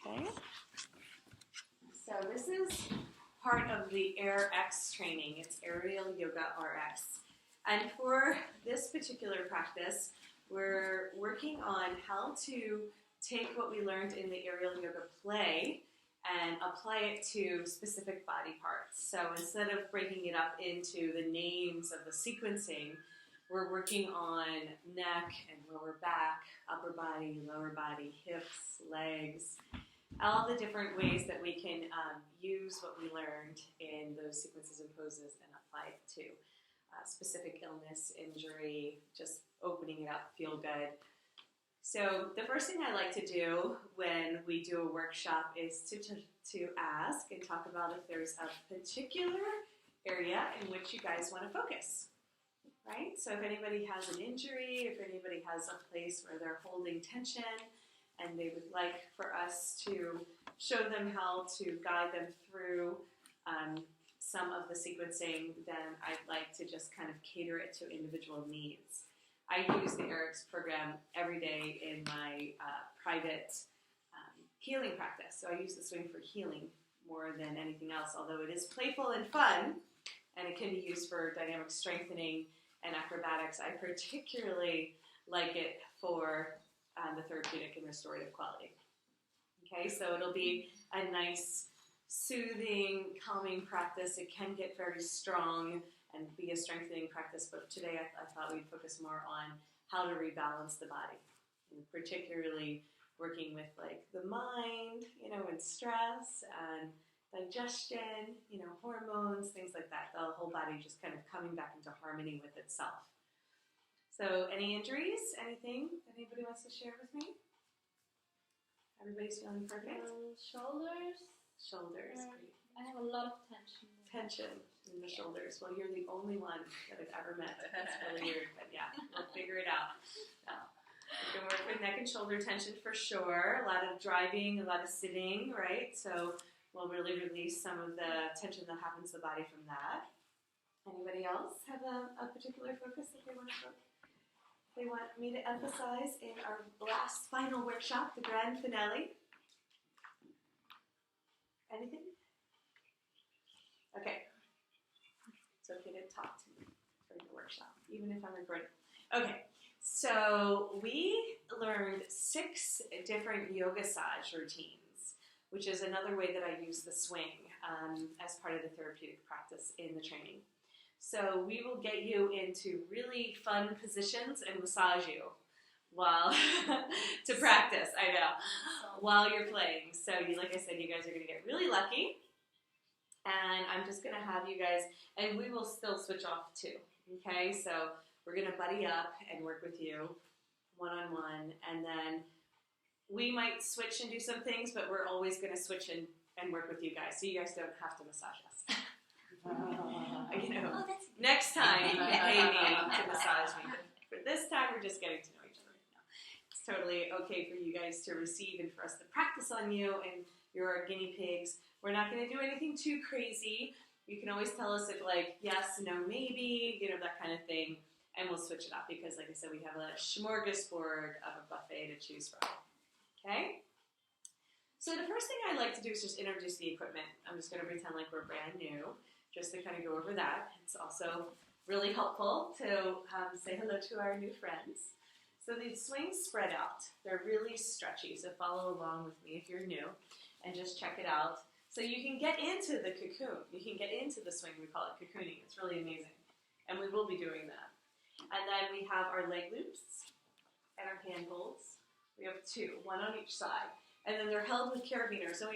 Okay. So this is part of the AYRx training. It's AerialYogaRx. And for this particular practice, we're working on how to take what we learned in the aerial yoga play and apply it to specific body parts. So instead of breaking it up into the names of the sequencing, we're working on neck and lower back, upper body, lower body, hips, legs, all the different ways that we can use what we learned in those sequences and poses and apply it to specific illness, injury, just opening it up, feel good. So the first thing I like to do when we do a workshop is to ask and talk about if there's a particular area in which you guys want to focus, right? So if anybody has an injury, if anybody has a place where they're holding tension and they would like for us to show them how to guide them through some of the sequencing, then I'd like to just kind of cater it to individual needs. I use the AYRx program every day in my private healing practice. So I use the swing for healing more than anything else, although it is playful and fun, and it can be used for dynamic strengthening and acrobatics. I particularly like it for the therapeutic and restorative quality. Okay, so it'll be a nice, soothing, calming practice. It can get very strong and be a strengthening practice, but today I thought we'd focus more on how to rebalance the body, and particularly working with like the mind, and stress and digestion, hormones, things like that. The whole body just kind of coming back into harmony with itself. So any injuries, anything that anybody wants to share with me? Everybody's feeling perfect? Shoulders. Shoulders, great. I have a lot of tension. Tension in the shoulders. Well, you're the only one that I've ever met. That's really weird, but yeah, we'll figure it out. We can work with neck and shoulder tension for sure. A lot of driving, a lot of sitting, right? So we'll really release some of the tension that happens to the body from that. Anybody else have a particular focus that they want me to emphasize in our last final workshop, the grand finale? Anything? Okay. It's okay to talk to me for the workshop, even if I'm recording. Okay, so we learned 6 different YOGASSAGE routines, which is another way that I use the swing as part of the therapeutic practice in the training. So we will get you into really fun positions and massage you while to practice, I know, while you're playing. So like I said, you guys are going to get really lucky. And I'm just going to have you guys, and we will still switch off too, okay? So we're going to buddy up and work with you one-on-one, and then we might switch and do some things, but we're always going to switch and work with you guys, so you guys don't have to massage us. Next time you can pay me to massage me, but for this time we're just getting to know each other. It's totally okay for you guys to receive and for us to practice on you, and you're our guinea pigs. We're not going to do anything too crazy. You can always tell us if yes, no, maybe, that kind of thing, and we'll switch it up because, like I said, we have a smorgasbord of a buffet to choose from. Okay? So the first thing I like to do is just introduce the equipment. I'm just going to pretend like we're brand new, just to kind of go over that. It's also really helpful to say hello to our new friends. So these swings spread out. They're really stretchy, so follow along with me if you're new, and just check it out. So you can get into the cocoon. You can get into the swing. We call it cocooning. It's really amazing. And we will be doing that. And then we have our leg loops and our hand holds. We have 2, one on each side. And then they're held with carabiners. So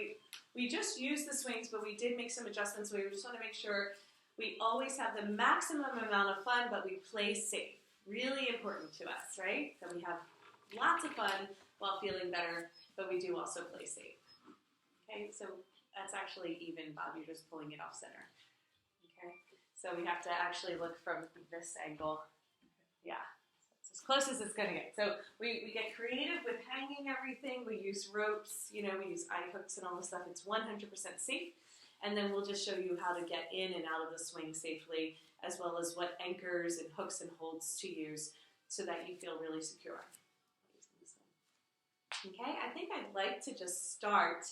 we just use the swings, but we did make some adjustments. We just want to make sure we always have the maximum amount of fun, but we play safe. Really important to us, right? That we have lots of fun while feeling better, but we do also play safe. Okay, so that's actually even, Bob, you're just pulling it off center. Okay, so we have to actually look from this angle. Yeah, it's as close as it's going to get. So we get creative with hanging everything. We use ropes, we use eye hooks and all this stuff. It's 100% safe. And then we'll just show you how to get in and out of the swing safely, as well as what anchors and hooks and holds to use so that you feel really secure. Okay, I think I'd like to just start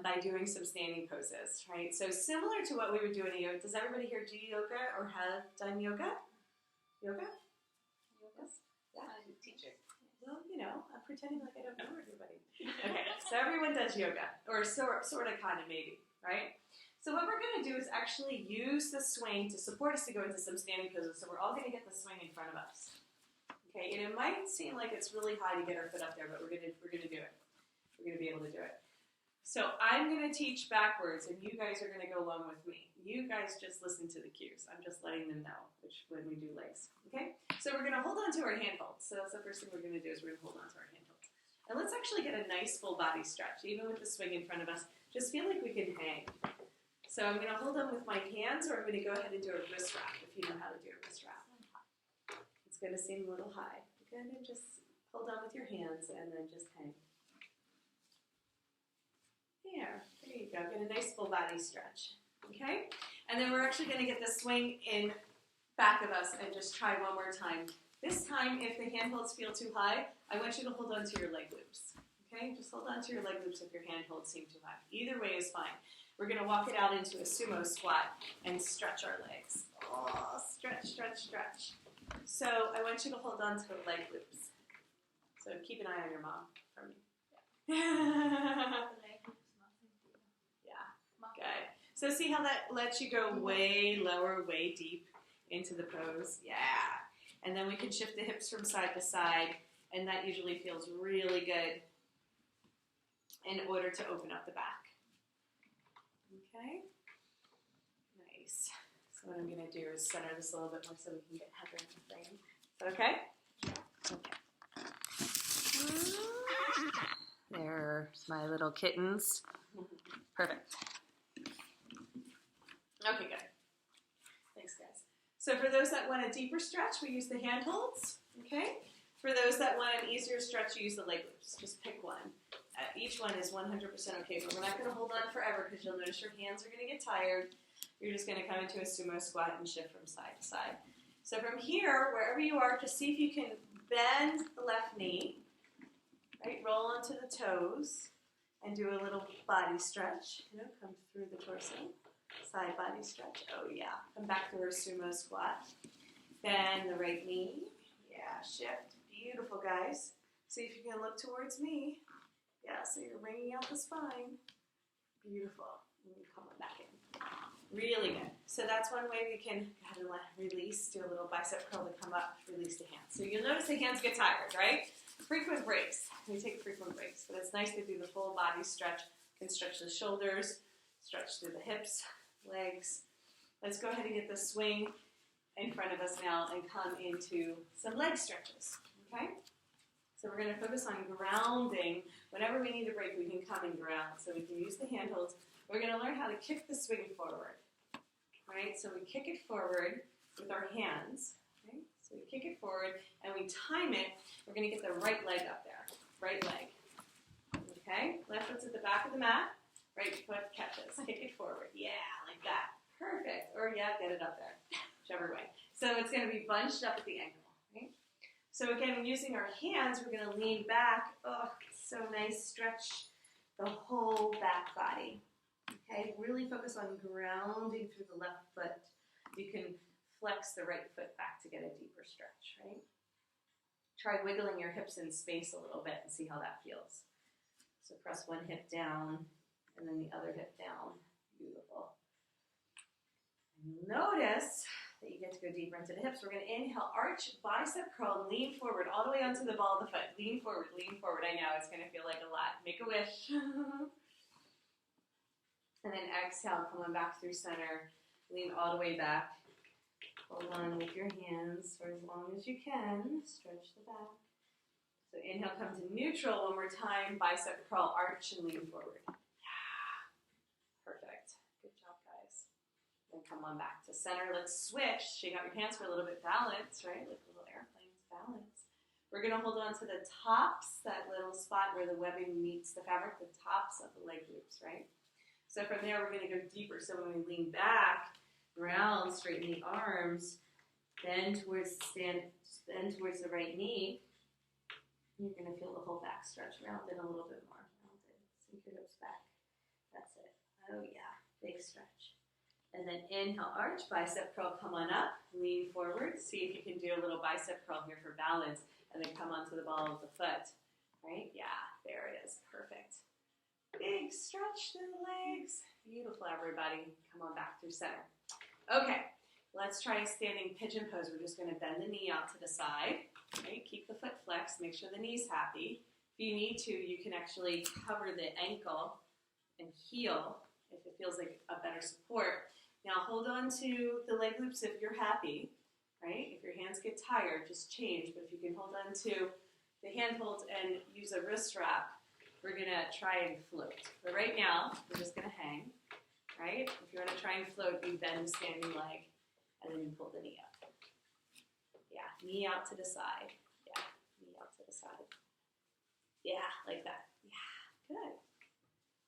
by doing some standing poses, right? So similar to what we would do in a yoga. Does everybody here do yoga or have done yoga? Yoga? Yes? Yeah, I'm a teacher. Well, you know, I'm pretending like I don't know everybody. Okay, so everyone does yoga, or sort of, kind of, maybe, right? So what we're going to do is actually use the swing to support us to go into some standing poses. So we're all going to get the swing in front of us. Okay, and it might seem like it's really high to get our foot up there, but we're going to do it. We're going to be able to do it. So I'm going to teach backwards, and you guys are going to go along with me. You guys just listen to the cues. I'm just letting them know when we do legs. Okay? So we're going to hold on to our handholds. So that's the first thing we're going to do is we're going to hold on to our handholds. And let's actually get a nice full body stretch. Even with the swing in front of us, just feel like we can hang. So I'm going to hold on with my hands, or I'm going to go ahead and do a wrist wrap if you know how to do a wrist wrap. It's going to seem a little high. You're going to just hold on with your hands and then just hang. There you go. Get a nice full body stretch. Okay? And then we're actually going to get the swing in back of us and just try one more time. This time, if the handholds feel too high, I want you to hold on to your leg loops. Okay? Just hold on to your leg loops if your handholds seem too high. Either way is fine. We're going to walk it out into a sumo squat and stretch our legs. Oh, stretch, stretch, stretch. So I want you to hold on to the leg loops. So keep an eye on your mom for me. Yeah. Good. So see how that lets you go way lower, way deep into the pose? Yeah. And then we can shift the hips from side to side, and that usually feels really good in order to open up the back. Okay? Nice. So what I'm going to do is center this a little bit more so we can get Heather in the frame. Is that okay? Okay. There's my little kittens. Perfect. Okay, good. Thanks, guys. So for those that want a deeper stretch, we use the handholds, okay? For those that want an easier stretch, you use the leg loops. Just pick one. Each one is 100% okay, but we're not going to hold on forever because you'll notice your hands are going to get tired. You're just going to come into a sumo squat and shift from side to side. So from here, wherever you are, just see if you can bend the left knee, right? Roll onto the toes and do a little body stretch. You know, come through the torso. Side body stretch. Oh, yeah. Come back to our sumo squat. Bend the right knee. Yeah, shift. Beautiful, guys. See if you can look towards me. Yeah, so you're bringing out the spine. Beautiful. Come on back in. Really good. So that's one way we can go ahead and release. Do a little bicep curl to come up. Release the hands. So you'll notice the hands get tired, right? Frequent breaks. We take frequent breaks. But it's nice to do the full body stretch. You can stretch the shoulders. Stretch through the hips, legs. Let's go ahead and get the swing in front of us now and come into some leg stretches, okay? So we're going to focus on grounding. Whenever we need a break, we can come and ground. So we can use the handholds. We're going to learn how to kick the swing forward, right? So we kick it forward with our hands, okay? So we kick it forward and we time it. We're going to get the right leg up there, right leg, okay? Left foot's at the back of the mat. Right foot catches. Kick it forward. Yeah, like that. Perfect. Or yeah, get it up there. Whichever way. So it's going to be bunched up at the ankle. Right? So again, using our hands, we're going to lean back. Oh, so nice. Stretch the whole back body. Okay, really focus on grounding through the left foot. You can flex the right foot back to get a deeper stretch, right? Try wiggling your hips in space a little bit and see how that feels. So press one hip down. And then the other hip down. Beautiful. And notice that you get to go deeper into the hips. We're going to inhale, arch, bicep curl, and lean forward all the way onto the ball of the foot. Lean forward, lean forward. I know, it's going to feel like a lot. Make a wish. And then exhale, come on back through center. Lean all the way back. Hold on with your hands for as long as you can. Stretch the back. So inhale, come to neutral one more time. Bicep curl, arch, and lean forward. Perfect. Good job, guys. Then come on back to center. Let's switch. Shake out your hands for a little bit. Balance, right? Like little airplanes. Balance. We're going to hold on to the tops, that little spot where the webbing meets the fabric, the tops of the leg loops, right? So from there, we're going to go deeper. So when we lean back, round, straighten the arms, bend towards the right knee, You're going to feel the whole back stretch. Round it a little bit more. Round it. Sink your hips back. That's it. Oh yeah, big stretch. And then inhale, arch, bicep curl, come on up, lean forward. See if you can do a little bicep curl here for balance, and then come onto the ball of the foot. Right? Yeah, there it is. Perfect. Big stretch through the legs. Beautiful, everybody. Come on back through center. Okay, let's try a standing pigeon pose. We're just going to bend the knee out to the side. Right? Keep the foot flexed. Make sure the knee's happy. If you need to, you can actually cover the ankle and heel if it feels like a better support. Now hold on to the leg loops if you're happy, right? If your hands get tired, just change. But if you can hold on to the handholds and use a wrist wrap, we're going to try and float. But right now, we're just going to hang, right? If you want to try and float, you bend the standing leg, and then you pull the knee up. Yeah, knee out to the side. Yeah, knee out to the side. Yeah, like that. Yeah, good.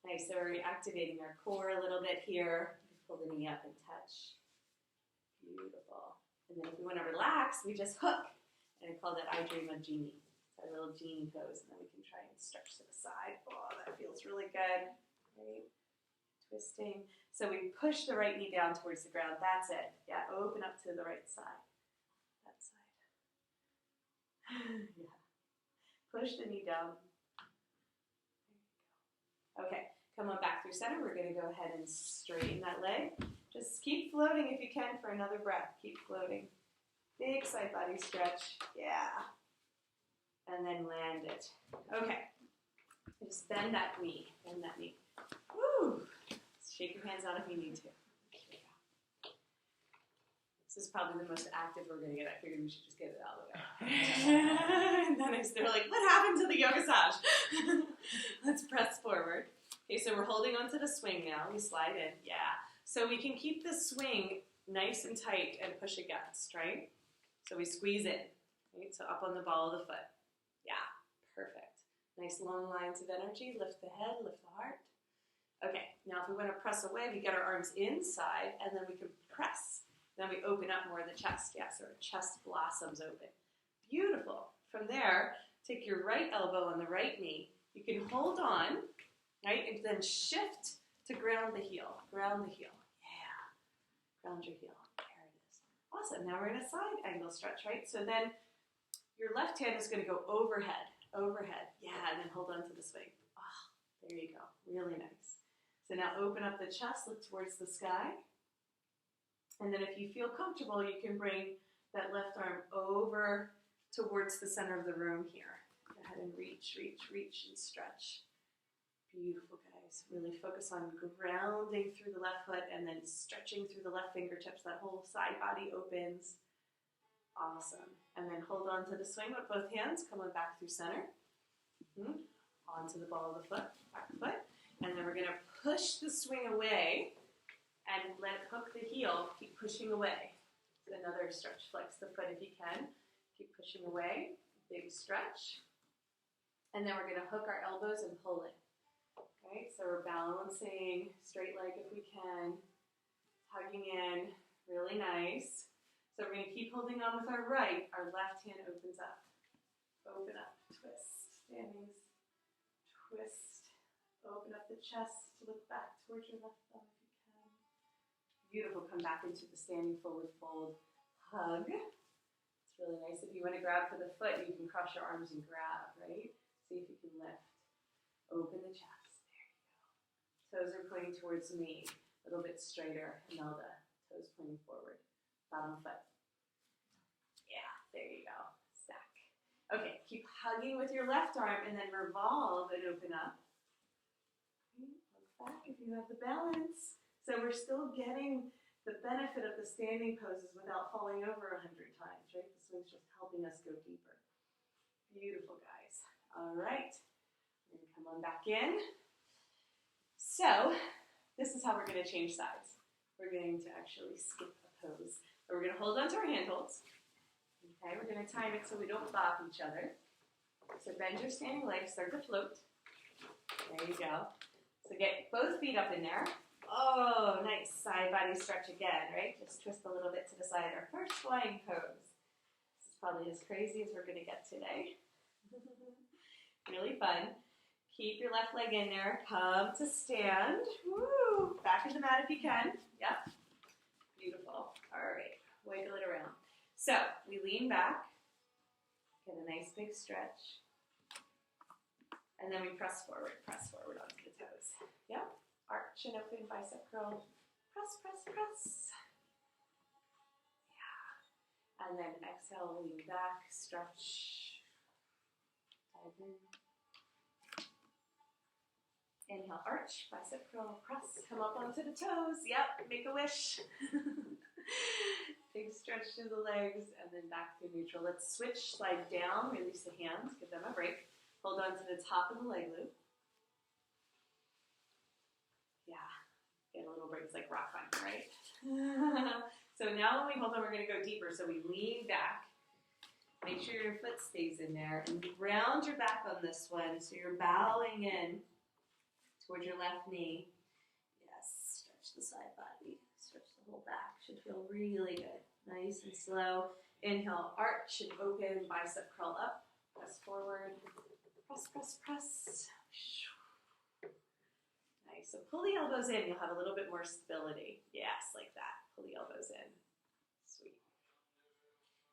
Nice, so we're activating our core a little bit here. Pull the knee up and touch. Beautiful. And then if we want to relax, we just hook. And I call that I Dream of Genie. It's our little genie pose. And then we can try and stretch to the side. Oh, that feels really good. Right? Twisting. So we push the right knee down towards the ground. That's it. Yeah, open up to the right side. That side. Yeah. Push the knee down. Okay. Come on back through center. We're going to go ahead and straighten that leg. Just keep floating if you can for another breath. Keep floating. Big side body stretch. Yeah. And then land it. Okay. Just bend that knee. Bend that knee. Woo! Shake your hands out if you need to. This is probably the most active we're going to get. I figured we should just get it out of the way. And then they're like, what happened to the YOGASSAGE? Let's press forward. Okay, so we're holding onto the swing now. We slide in. Yeah. So we can keep the swing nice and tight and push against, right? So we squeeze in. Right? So up on the ball of the foot. Yeah. Perfect. Nice long lines of energy. Lift the head, lift the heart. Okay. Now if we want to press away, we get our arms inside, and then we can press. Then we open up more of the chest. Yeah, so our chest blossoms open. Beautiful. From there, take your right elbow on the right knee. You can hold on. Right, and then shift to ground the heel. Ground the heel. Yeah. Ground your heel. There it is. Awesome. Now we're in a side angle stretch, right? So then your left hand is going to go overhead. Overhead. Yeah, and then hold on to the swing. Oh, there you go. Really nice. So now open up the chest, look towards the sky. And then if you feel comfortable, you can bring that left arm over towards the center of the room here. Go ahead and reach, reach, reach, and stretch. Beautiful, guys. Really focus on grounding through the left foot and then stretching through the left fingertips. That whole side body opens. Awesome. And then hold on to the swing with both hands. Come on back through center. Onto the ball of the foot, back foot. And then we're going to push the swing away and let it hook the heel. Keep pushing away. Another stretch. Flex the foot if you can. Keep pushing away. Big stretch. And then we're going to hook our elbows and pull in. Okay, so we're balancing straight leg if we can, tugging in, really nice. So we're going to keep holding on with our right. Our left hand opens up. Open up, twist, standings, twist. Open up the chest, look back towards your left thumb if you can. Beautiful, come back into the standing forward fold. Hug. It's really nice. If you want to grab for the foot, you can cross your arms and grab, right? See if you can lift. Open the chest. Toes are pointing towards me, a little bit straighter. Imelda, toes pointing forward. Bottom foot. Yeah, there you go. Stack. Okay, keep hugging with your left arm and then revolve and open up. Okay, look back if you have the balance. So we're still getting the benefit of the standing poses without falling over 100 times, right? This one's just helping us go deeper. Beautiful, guys. All right. We're going to come on back in. So, this is how we're going to change sides. We're going to actually skip a pose. So we're going to hold on to our handholds. Okay, we're going to time it so we don't bop each other. So bend your standing legs, start to float. There you go. So get both feet up in there. Oh, nice. Side body stretch again, right? Just twist a little bit to the side. Our first flying pose. This is probably as crazy as we're going to get today. Really fun. Keep your left leg in there. Come to stand. Woo! Back in the mat if you can. Yep. Beautiful. All right. Wiggle it around. So we lean back. Get a nice big stretch. And then we press forward onto the toes. Yep. Arch and open, bicep curl. Press, press, press. Yeah. And then exhale, lean back, stretch. Dive in. Inhale, arch, bicep curl, press. Come up onto the toes. Yep, make a wish. Big stretch through the legs, and then back to neutral. Let's switch, slide down, release the hands, give them a break. Hold on to the top of the leg loop. Yeah, get a little break. It's like rock climbing, right? So now when we hold on, we're going to go deeper. So we lean back. Make sure your foot stays in there. And round your back on this one. So you're bowing in towards your left knee. Yes, stretch the side body. Stretch the whole back. Should feel really good. Nice and slow. Inhale, arch and open. Bicep curl up. Press forward. Press, press, press. Nice. So pull the elbows in. You'll have a little bit more stability. Yes, like that. Pull the elbows in. Sweet.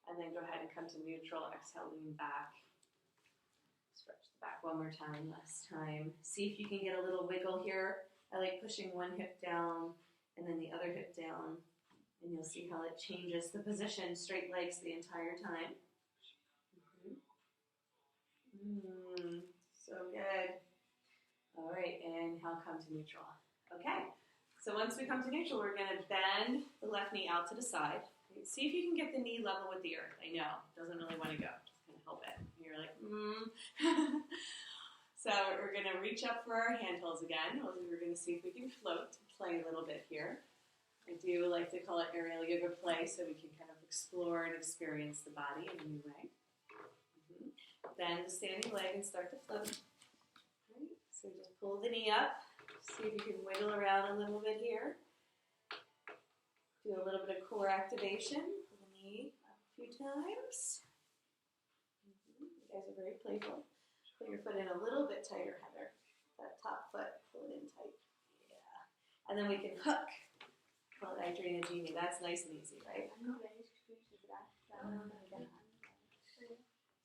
And then go ahead and come to neutral. Exhale, lean back. Stretch the back one more time, last time. See if you can get a little wiggle here. I like pushing one hip down and then the other hip down. And you'll see how it changes the position. Straight legs the entire time. So good. All right, inhale, come to neutral. Okay, so once we come to neutral, we're going to bend the left knee out to the side. See if you can get the knee level with the earth. I know, doesn't really want to go. Just going to help it. You're like, So we're going to reach up for our handholds again. We're going to see if we can float, play a little bit here. I do like to call it aerial yoga play, so we can kind of explore and experience the body in a new way. Bend the standing leg and start to float. Right. So just pull the knee up. See if you can wiggle around a little bit here. Do a little bit of core activation. Pull the knee up a few times. You guys are very playful. Put your foot in a little bit tighter, Heather. That top foot, pull it in tight. Yeah. And then we can hook. Call it Adriana Genie. That's nice and easy, right?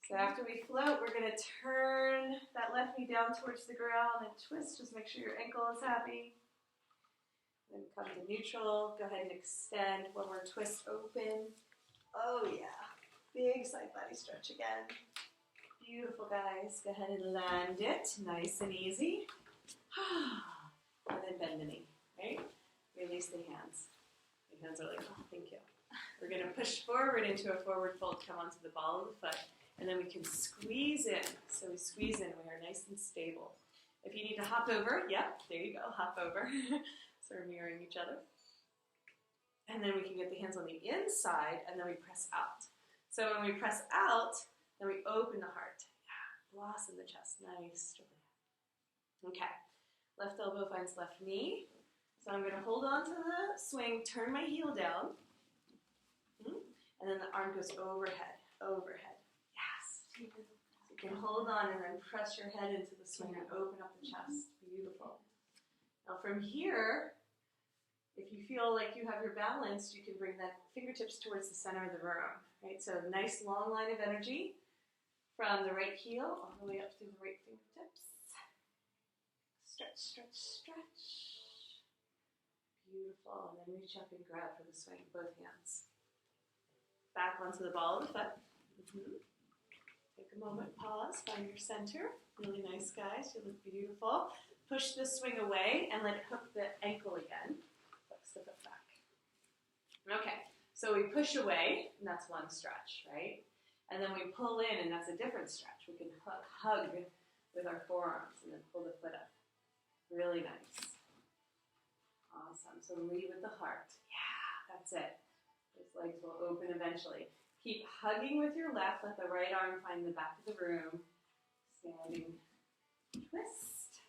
So after we float, we're going to turn that left knee down towards the ground and twist. Just make sure your ankle is happy. Then come to neutral. Go ahead and extend. One more twist, open. Oh yeah. Big side body stretch again. Beautiful, guys. Go ahead and land it. Nice and easy. And then bend the knee, right? Release the hands. The hands are like, oh, thank you. We're going to push forward into a forward fold. Come onto the ball of the foot. And then we can squeeze in. So we squeeze in. We are nice and stable. If you need to hop over, yep, there you go, hop over. So we're mirroring each other. And then we can get the hands on the inside, and then we press out. So when we press out, then we open the heart. Yeah, blossom the chest. Nice. Okay. Left elbow finds left knee. So I'm going to hold on to the swing, turn my heel down. And then the arm goes overhead, overhead. So you can hold on and then press your head into the swing and open up the chest. Beautiful. Now from here, if you feel like you have your balance, you can bring that fingertips towards the center of the room. Right? So nice long line of energy from the right heel all the way up through the right fingertips. Stretch, stretch, stretch. Beautiful. And then reach up and grab for the swing, both hands. Back onto the ball of the foot. Take a moment, pause, find your center. Really nice, guys. You look beautiful. Push the swing away and let it hook the ankle again. Flex the foot back. Okay, so we push away, and that's one stretch, right? And then we pull in, and that's a different stretch. We can hug with our forearms and then pull the foot up. Really nice. Awesome. So lead with the heart. Yeah, that's it. Those legs will open eventually. Keep hugging with your left. Let the right arm find the back of the room. Standing twist.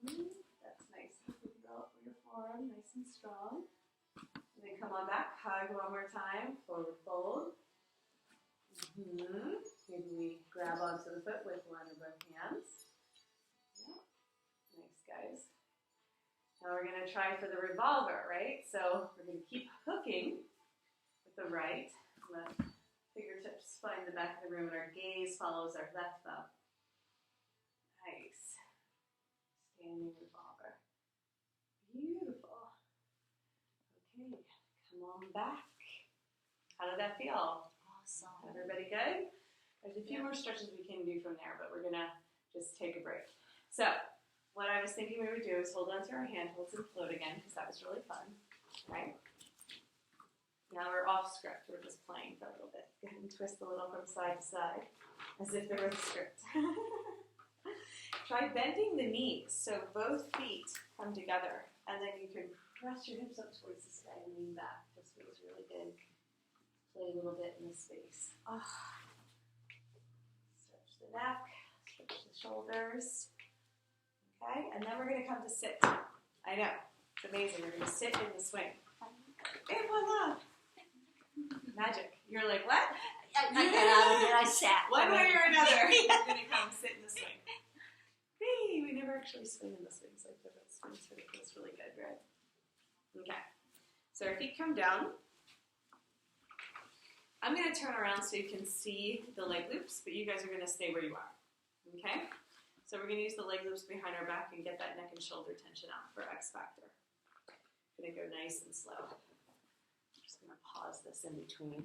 That's nice. Roll up your forearm, nice and strong. And then come on back. Hug one more time. Forward fold. Maybe we grab onto the foot with one of both hands. Yeah. Nice, guys. Now we're going to try for the revolver, right? So we're going to keep hooking with the right. Left fingertips find the back of the room, and our gaze follows our left thumb. Nice. Standing revolver. Beautiful. Okay, come on back. How did that feel? Awesome. Everybody good? There's a few more stretches we can do from there, but we're going to just take a break. So, what I was thinking we would do is hold on to our handholds and float again, because that was really fun. Right? Now we're off script. We're just playing for a little bit. Go ahead and twist a little from side to side, as if there was a script. Try bending the knees so both feet come together, and then you can press your hips up towards the sky and lean back. This feels really good. Play a little bit in the space. Oh. Stretch the neck, stretch the shoulders. Okay, and then we're going to come to sit. I know, it's amazing. We're going to sit in the swing. Et voila! Magic. You're like, what? I sat. One way or another, you're going to come sit in the swing. Hey, we never actually swing in the swings like that. Swings feels really good, right? Okay. So our feet come down. I'm going to turn around so you can see the leg loops, but you guys are going to stay where you are. Okay? So we're going to use the leg loops behind our back and get that neck and shoulder tension out for X Factor. I'm going to go nice and slow. I'm just going to pause this in between.